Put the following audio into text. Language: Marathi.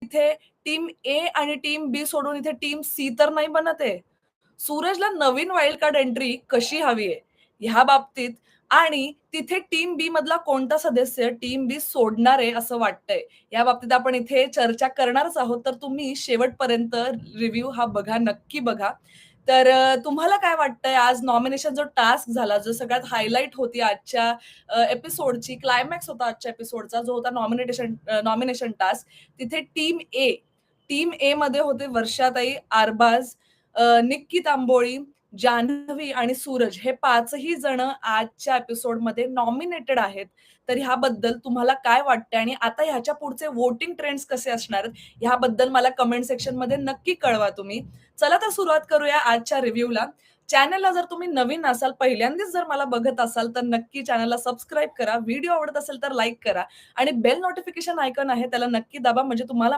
इथे टीम ए आणि टीम बी सोडून इथे टीम सी तर नाही बनत आहे. सूरजला नवीन वाईल्ड कार्ड एंट्री कशी हवी आहे, ह्या बाबतीत आणि तिथे टीम बी मधला कोणता सदस्य टीम बी सोडणार आहे असं वाटतंय. या बाबतीत आपण इथे चर्चा करणारच आहोत. तर तुम्ही शेवटपर्यंत रिव्ह्यू हा बघा, नक्की बघा. तर तुम्हाला काय वाटतंय आज नॉमिनेशन जो टास्क झाला, जो सगळ्यात हायलाइट होती आजच्या एपिसोडची, क्लायमॅक्स होता आजच्या एपिसोडचा, जो होता नॉमिनेशन टास्क. तिथे टीम ए मध्ये होते वर्षाताई, अरबाज, निक्की तांबोळी, जान्हवी आणि सूरज हे 5ही जण आजच्या एपिसोडमध्ये नॉमिनेटेड आहेत. तर ह्याबद्दल तुम्हाला काय वाटतंय आणि आता ह्याच्या पुढचे व्होटिंग ट्रेंड्स कसे असणार आहेत, ह्याबद्दल मला कमेंट सेक्शनमध्ये नक्की कळवा तुम्ही. चला तर सुरुवात करूया आजच्या रिव्ह्यूला. चॅनलला जर तुम्ही नवीन असाल, पहिल्यांदाच जर मला बघत असाल, तर नक्की चॅनलला सबस्क्राईब करा. व्हिडिओ आवडत असेल तर लाईक करा आणि बेल नोटिफिकेशन आयकॉन आहे त्याला नक्की दाबा म्हणजे तुम्हाला